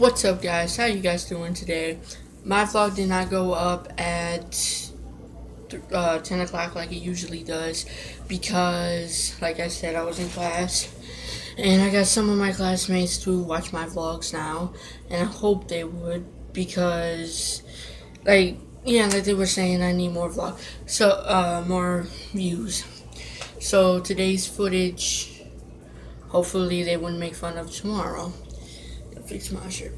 What's up, guys? How you guys doing today? My vlog did not go up at 10 o'clock like it usually does because, like I said, I was in class and I got some of my classmates to watch my vlogs now, and I hope they would because, like they were saying, I need more more views. So today's footage, hopefully they wouldn't make fun of tomorrow. I'll fix my shirt.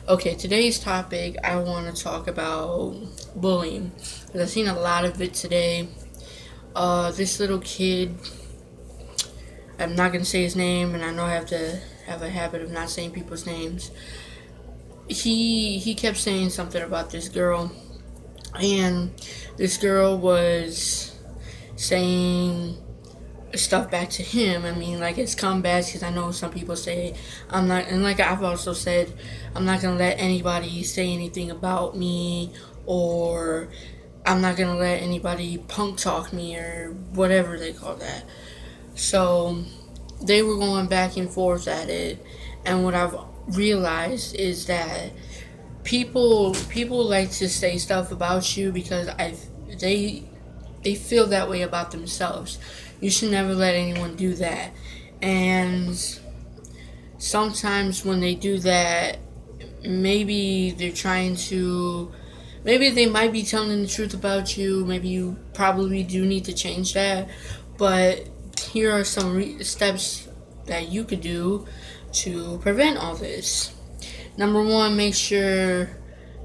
Okay, today's topic, I want to talk about bullying. Because I've seen a lot of it today. This little kid, I'm not going to say his name, and I know I have to have a habit of not saying people's names. He kept saying something about this girl, and this girl was saying stuff back to him. I mean, like, it's comebacks, because I know some people say I'm not, and like I've also said, I'm not gonna let anybody say anything about me, or I'm not gonna let anybody punk talk me, or whatever they call that. So they were going back and forth at it, and what I've realized is that people like to say stuff about you because they they feel that way about themselves. You should never let anyone do that. And sometimes when they do that, maybe they're trying to, maybe they might be telling the truth about you. Maybe you probably do need to change that. But here are some steps that you could do to prevent all this. Number one, make sure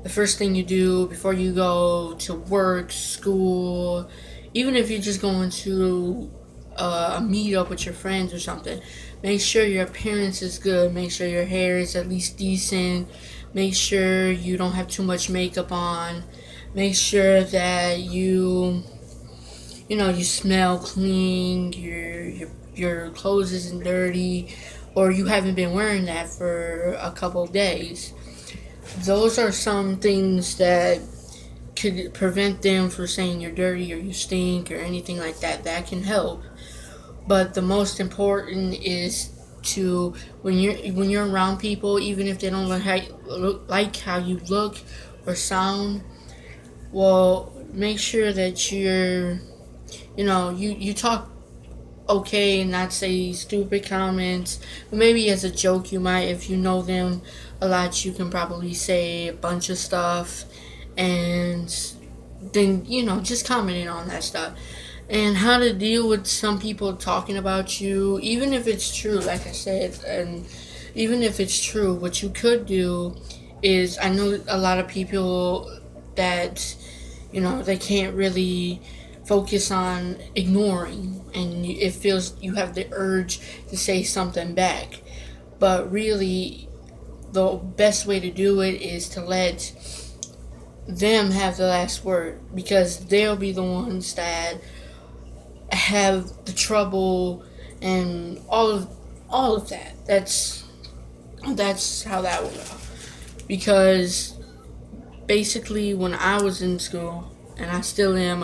the first thing you do before you go to work, school, even if you're just going to a meetup with your friends or something, make sure your appearance is good. Make sure your hair is at least decent. Make sure you don't have too much makeup on. Make sure that you smell clean. Your clothes isn't dirty, or you haven't been wearing that for a couple of days. Those are some things that could prevent them from saying you're dirty or you stink or anything like that. That can help. But the most important is to, when you're around people, even if they don't like how you look or sound, well, make sure that you talk okay and not say stupid comments. But maybe as a joke, you might, if you know them a lot, you can probably say a bunch of stuff, and then just commenting on that stuff. And how to deal with some people talking about you, even if it's true, like I said. And even if it's true, what you could do is, I know a lot of people that they can't really focus on ignoring, and it feels you have the urge to say something back. But really, the best way to do it is to let them have the last word, because they'll be the ones that have the trouble and all of that. That's how that will go. Because basically, when I was in school, and I still am,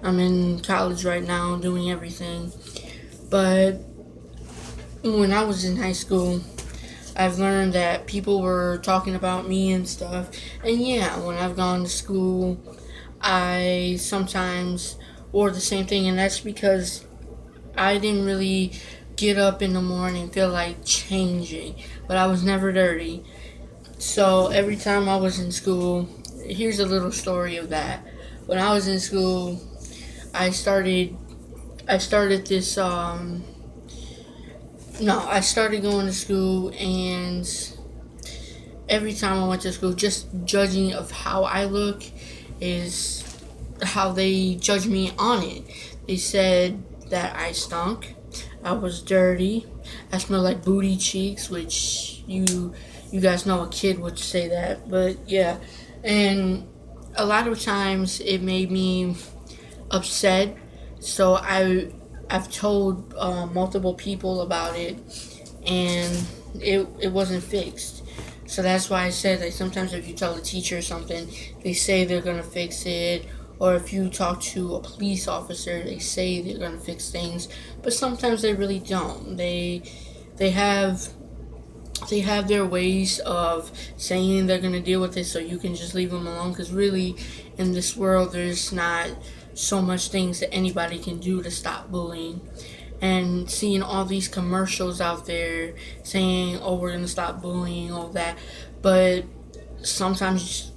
I'm in college right now doing everything. But when I was in high school, I've learned that people were talking about me and stuff. And yeah, when I've gone to school, I sometimes wore the same thing, and that's because I didn't really get up in the morning and feel like changing. But I was never dirty. So every time I was in school, here's a little story of that. When I was in school, I started this no, I started going to school, and every time I went to school, just judging of how I look is how they judge me on it. They said that I stunk, I was dirty, I smelled like booty cheeks, which you guys know a kid would say that, but yeah. And a lot of times it made me upset, so I've told multiple people about it, and it wasn't fixed. So that's why I said that sometimes if you tell a teacher something, they say they're gonna fix it. Or if you talk to a police officer, they say they're gonna fix things, but sometimes they really don't. They have they have their ways of saying they're going to deal with it, so you can just leave them alone, because really in this world there's not so much things that anybody can do to stop bullying. And seeing all these commercials out there saying, oh, we're going to stop bullying, all that, but sometimes,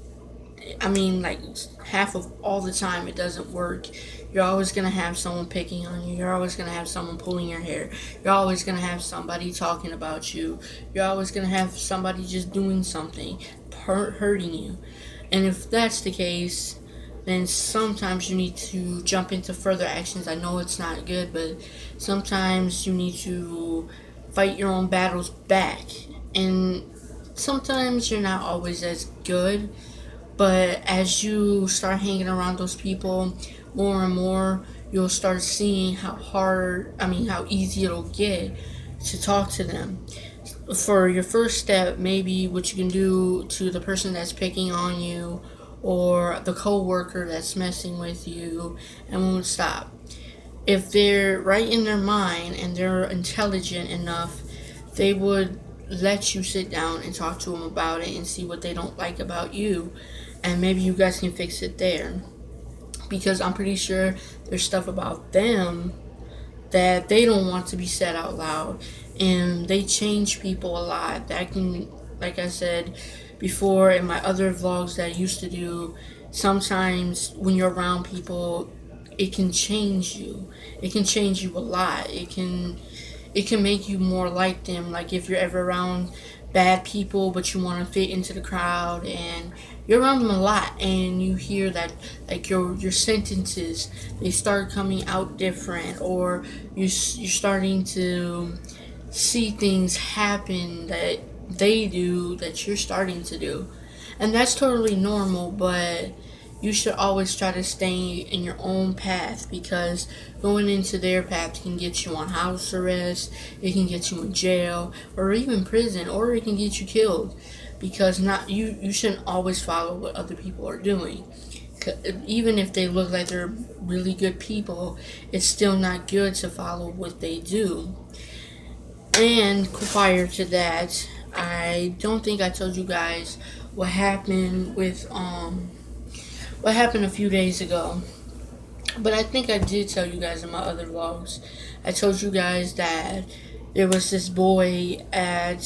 I mean, like half of all the time, it doesn't work. You're always gonna have someone picking on you. You're always gonna have someone pulling your hair. You're always gonna have somebody talking about you. You're always gonna have somebody just doing something, hurting you. And if that's the case, then sometimes you need to jump into further actions. I know it's not good, but sometimes you need to fight your own battles back. And sometimes you're not always as good, but as you start hanging around those people more and more, you'll start seeing how easy it'll get to talk to them. For your first step, maybe what you can do to the person that's picking on you or the coworker that's messing with you and won't stop. If they're right in their mind and they're intelligent enough, they would let you sit down and talk to them about it and see what they don't like about you, and maybe you guys can fix it there. Because I'm pretty sure there's stuff about them that they don't want to be said out loud, and they change people a lot. That can, like I said before in my other vlogs that I used to do, sometimes when you're around people, it can change you. It can change you a lot. It can make you more like them. Like if you're ever around bad people but you want to fit into the crowd and you're around them a lot and you hear that, like your sentences, they start coming out different, or you're starting to see things happen that they do that you're starting to do. And that's totally normal, but you should always try to stay in your own path, because going into their path can get you on house arrest, it can get you in jail, or even prison, or it can get you killed. Because not you shouldn't always follow what other people are doing. Even if they look like they're really good people, it's still not good to follow what they do. And prior to that, I don't think I told you guys what happened a few days ago. But I think I did tell you guys in my other vlogs. I told you guys that there was this boy at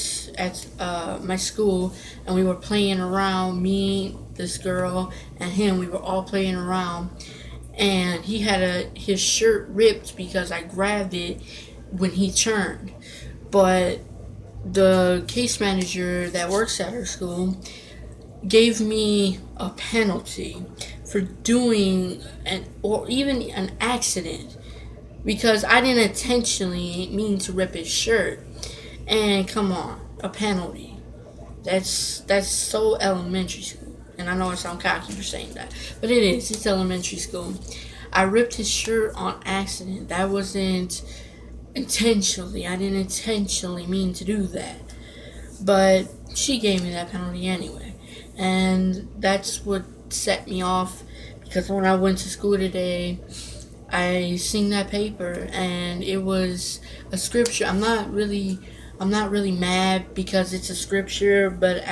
my school, and we were playing around. Me, this girl, and him. We were all playing around, and he had his shirt ripped because I grabbed it when he turned. But the case manager that works at our school gave me a penalty for doing or even an accident, because I didn't intentionally mean to rip his shirt. And come on, a penalty. That's so elementary school. And I know I sound cocky for saying that, but it is. It's elementary school. I ripped his shirt on accident. That wasn't intentionally. I didn't intentionally mean to do that. But she gave me that penalty anyway. And that's what set me off, because when I went to school today, I seen that paper and it was a scripture. I'm not really mad because it's a scripture, but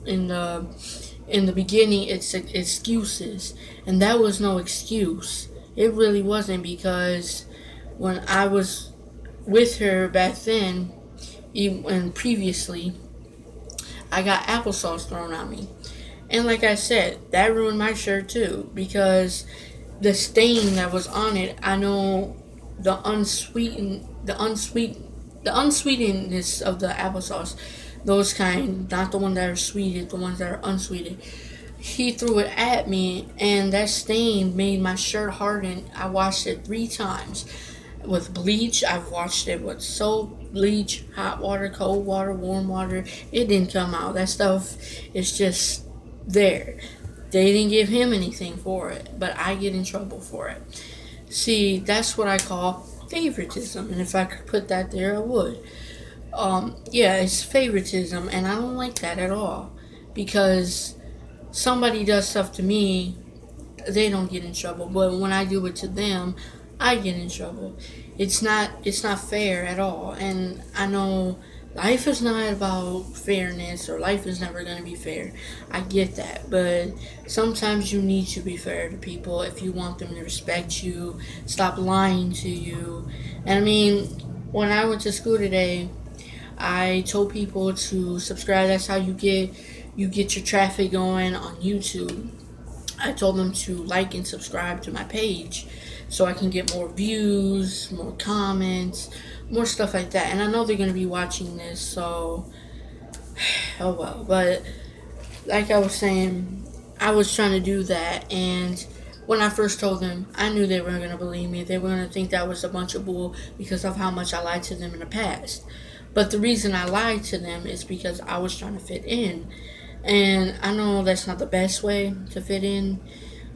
in the beginning it's excuses, and that was no excuse. It really wasn't, because when I was with her back then, and previously, I got applesauce thrown on me. And like I said, that ruined my shirt too, because the stain that was on it, I know the unsweetenness of the applesauce, those kind, not the ones that are sweetened, the ones that are unsweetened. He threw it at me, and that stain made my shirt harden. I washed it 3 times with bleach. I've washed it with soap, bleach, hot water, cold water, warm water. It didn't come out. That stuff is just there. They didn't give him anything for it, but I get in trouble for it. See, that's what I call favoritism, and if I could put that there, I would. Yeah, it's favoritism, and I don't like that at all, because somebody does stuff to me, they don't get in trouble, but when I do it to them, I get in trouble. It's not fair at all, and I know life is not about fairness, or life is never going to be fair. I get that, but sometimes you need to be fair to people if you want them to respect you, stop lying to you. And I mean, when I went to school today, I told people to subscribe. That's how you get your traffic going on YouTube. I told them to like and subscribe to my page so I can get more views, more comments, more stuff like that. And I know they're going to be watching this, so oh well. But like I was saying, I was trying to do that, and when I first told them, I knew they weren't going to believe me. They were going to think that was a bunch of bull because of how much I lied to them in the past. But the reason I lied to them is because I was trying to fit in. And I know that's not the best way to fit in,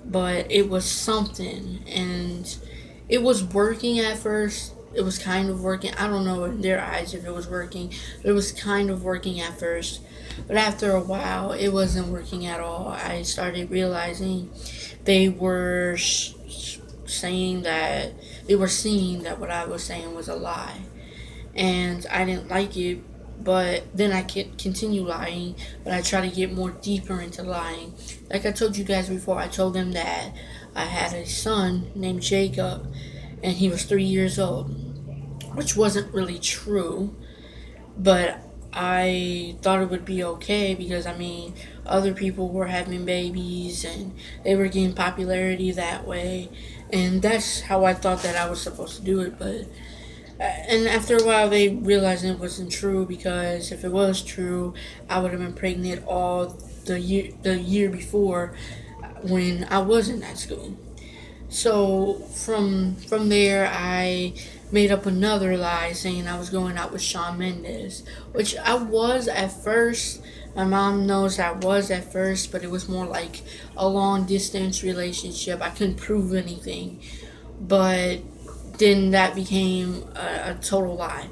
but it was something. And it was working at first. It was kind of working. I don't know in their eyes if it was working, but it was kind of working at first. But after a while, it wasn't working at all. I started realizing they were saying that they were seeing that what I was saying was a lie, and I didn't like it. But then I could continue lying, but I try to get more deeper into lying. Like I told you guys before, I told them that I had a son named Jacob, and he was 3 years old, which wasn't really true, but I thought it would be okay because I mean, other people were having babies and they were getting popularity that way, and that's how I thought that I was supposed to do it. But and after a while, they realized it wasn't true because if it was true, I would have been pregnant all the year before when I wasn't at school. So from there, I made up another lie saying I was going out with Shawn Mendes, which I was at first. My mom knows I was at first, but it was more like a long distance relationship. I couldn't prove anything, but then that became a total lie.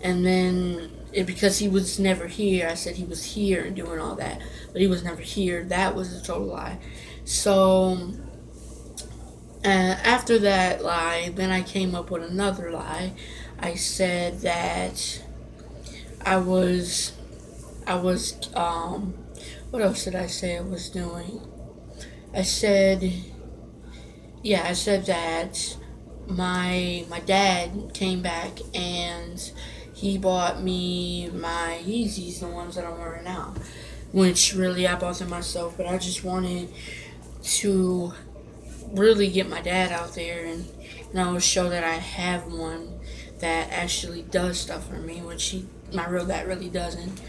And then because he was never here, I said he was here and doing all that, but he was never here. That was a total lie. So after that lie, then I came up with another lie. I said that I was, what else did I say I was doing? I said, yeah, I said that my dad came back and he bought me my Yeezys, the ones that I'm wearing now. Which really I bought them myself, but I just wanted to really get my dad out there and show that I have one that actually does stuff for me, which my real dad really doesn't.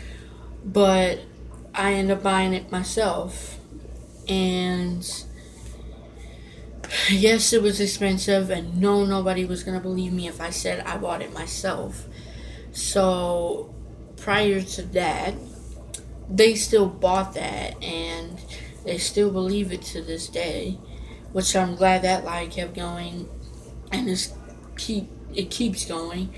But I end up buying it myself, and yes, it was expensive, and no, nobody was gonna believe me if I said I bought it myself. So prior to that, they still bought that, and they still believe it to this day, which I'm glad that lie kept going, and it keeps going,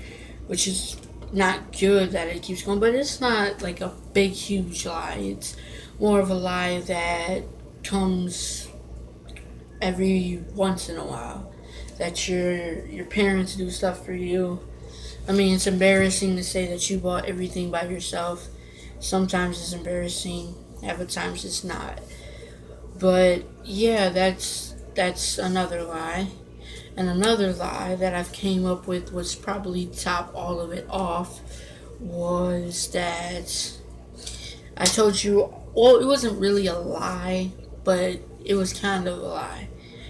which is not good that it keeps going, but it's not like a big huge lie. It's more of a lie that comes every once in a while, that your parents do stuff for you. I mean, it's embarrassing to say that you bought everything by yourself. Sometimes it's embarrassing, other times it's not. But yeah, that's another lie. And another lie that I've came up with was probably top all of it off was that I told you, well, it wasn't really a lie, but it was kind of a lie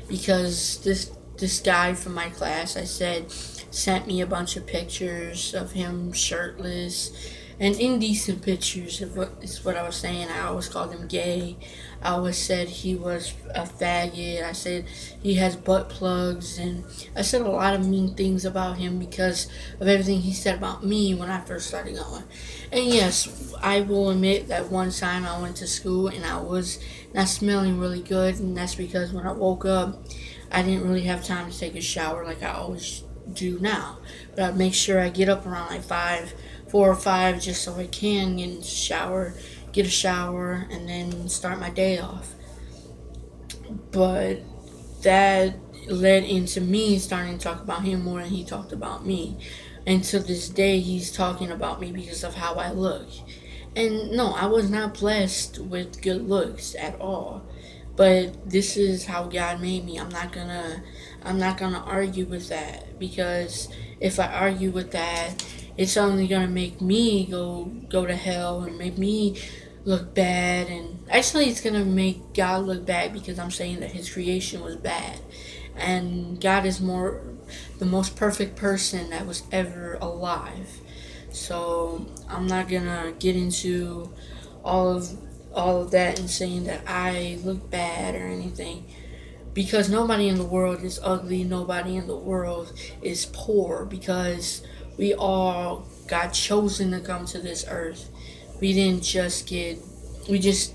because this guy from my class, I said, sent me a bunch of pictures of him shirtless and indecent pictures is what I was saying. I always called him gay. I always said he was a faggot. I said he has butt plugs, and I said a lot of mean things about him because of everything he said about me when I first started going. And yes, I will admit that one time I went to school and I was not smelling really good, and that's because when I woke up, I didn't really have time to take a shower like I always do now. But I'd make sure I get up around like 4 or 5, just so I can get a shower, and then start my day off. But that led into me starting to talk about him more than he talked about me. And to this day, he's talking about me because of how I look. And no, I was not blessed with good looks at all. But this is how God made me. I'm not gonna argue with that, because if I argue with that, it's only gonna make me go to hell and make me look bad. And actually, it's gonna make God look bad, because I'm saying that His creation was bad, and God is the most perfect person that was ever alive. So I'm not gonna get into all of all of that and saying that I look bad or anything, because nobody in the world is ugly. Nobody in the world is poor, because we all got chosen to come to this earth. We didn't just get we just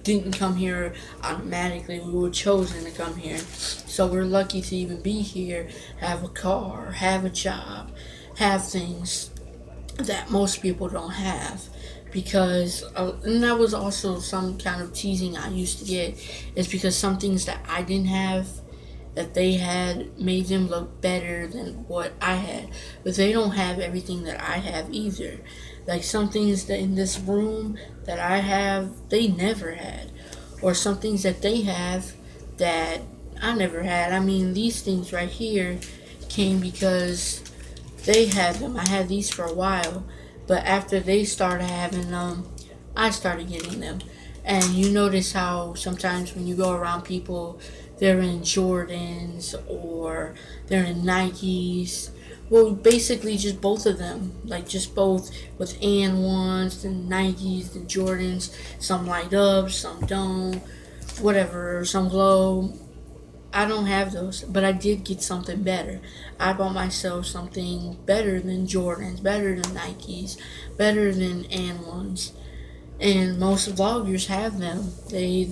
didn't come here automatically. We were chosen to come here. So we're lucky to even be here, have a car, have a job, have things that most people don't have. Because and that was also some kind of teasing I used to get, is because some things that I didn't have that they had made them look better than what I had. But they don't have everything that I have either. Like some things that in this room that I have, they never had. Or some things that they have that I never had. I mean, these things right here came because they had them. I had these for a while, but after they started having them, I started getting them. And you notice how sometimes when you go around people, they're in Jordans or they're in Nikes. Well, basically just both of them, like just both, with AND1s, the Nikes, the Jordans. Some light up, some don't, whatever, some glow. I don't have those, but I did get something better. I bought myself something better than Jordans, better than Nikes, better than AND1s. And most vloggers have them. They